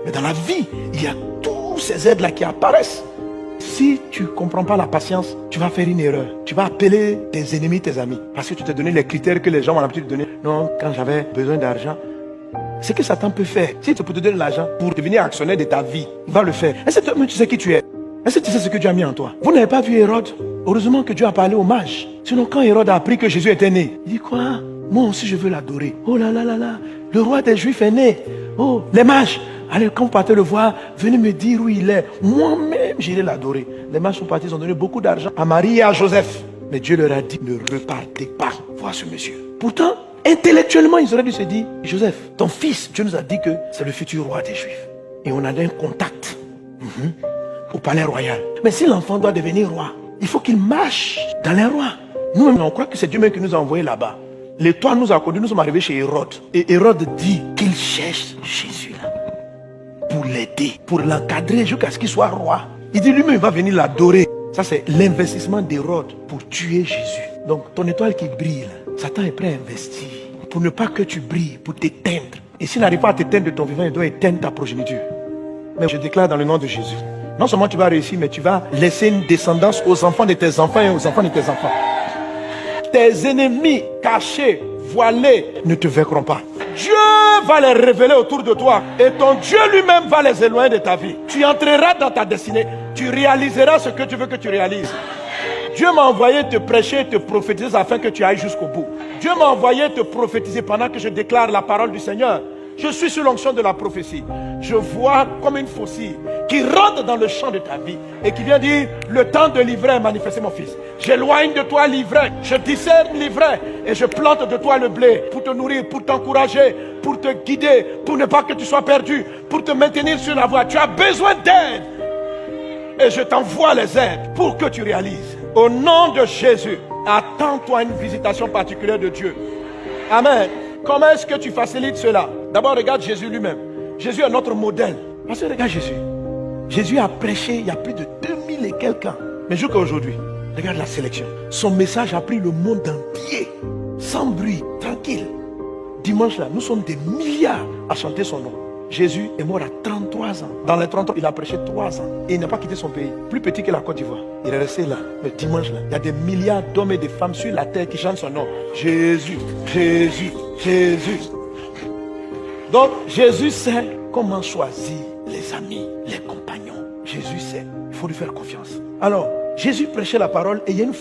Mais dans la vie, il y a tous ces aides-là qui apparaissent. Si tu ne comprends pas la patience, tu vas faire une erreur. Tu vas appeler tes ennemis, tes amis. Parce que tu t'es donné les critères que les gens ont l'habitude de donner. Non, quand j'avais besoin d'argent, ce que Satan peut faire, s'il peut te donner de l'argent pour devenir actionnaire de ta vie, il va le faire. Est-ce que toi-même tu sais qui tu es? Est-ce que tu sais ce que Dieu a mis en toi? Vous n'avez pas vu Hérode? Heureusement que Dieu a parlé aux mages. Sinon, quand Hérode a appris que Jésus était né, il dit quoi? Moi aussi je veux l'adorer. Oh là là là là, le roi des Juifs est né. Oh, les mages, allez, quand vous partez le voir, venez me dire où il est. Moi-même, j'irai l'adorer. Les mages sont partis, ils ont donné beaucoup d'argent à Marie et à Joseph. Mais Dieu leur a dit, ne repartez pas voir ce monsieur. Pourtant, intellectuellement, ils auraient dû se dire, Joseph, ton fils, Dieu nous a dit que c'est le futur roi des Juifs. Et on a un contact au palais royal. Mais si l'enfant doit devenir roi, il faut qu'il marche dans les rois. Nous-mêmes, on croit que c'est Dieu même qui nous a envoyés là-bas. L'étoile nous a connus, nous sommes arrivés chez Hérode. Et Hérode dit qu'il cherche Jésus là pour l'aider, pour l'encadrer jusqu'à ce qu'il soit roi. Il dit lui-même, il va venir l'adorer. Ça, c'est l'investissement d'Hérode pour tuer Jésus. Donc, ton étoile qui brille, là, Satan est prêt à investir pour ne pas que tu brilles, pour t'éteindre. Et s'il n'arrive pas à t'éteindre de ton vivant, il doit éteindre ta progéniture. Mais je déclare dans le nom de Jésus, non seulement tu vas réussir, mais tu vas laisser une descendance aux enfants de tes enfants et aux enfants de tes enfants. Tes ennemis cachés, voilés, ne te vaincront pas. Dieu va les révéler autour de toi et ton Dieu lui-même va les éloigner de ta vie. Tu entreras dans ta destinée, tu réaliseras ce que tu veux que tu réalises. Dieu m'a envoyé te prêcher, te prophétiser afin que tu ailles jusqu'au bout. Dieu m'a envoyé te prophétiser pendant que je déclare la parole du Seigneur. Je suis sous l'onction de la prophétie. Je vois comme une faucille qui rentre dans le champ de ta vie et qui vient dire, le temps de l'ivraie est manifesté, mon fils. J'éloigne de toi l'ivraie, je discerne l'ivraie et je plante de toi le blé pour te nourrir, pour t'encourager, pour te guider, pour ne pas que tu sois perdu, pour te maintenir sur la voie. Tu as besoin d'aide et je t'envoie les aides pour que tu réalises. Au nom de Jésus, attends-toi une visitation particulière de Dieu. Amen. Comment est-ce que tu facilites cela? D'abord, regarde Jésus lui-même. Jésus est notre modèle. Parce que regarde Jésus. Jésus a prêché il y a plus de 2000 et quelques ans. Mais jusqu'à aujourd'hui, regarde la sélection. Son message a pris le monde entier. Sans bruit, tranquille. Dimanche là, nous sommes des milliards à chanter son nom. Jésus est mort à 33 ans. Dans les 30 ans, il a prêché 3 ans. Et il n'a pas quitté son pays. Plus petit que la Côte d'Ivoire. Il est resté là. Mais dimanche là, il y a des milliards d'hommes et de femmes sur la terre qui chantent son nom. Jésus, Jésus, Jésus. Donc, Jésus sait comment choisir les amis, les compagnons. Jésus sait. Il faut lui faire confiance. Alors, Jésus prêchait la parole et il y a une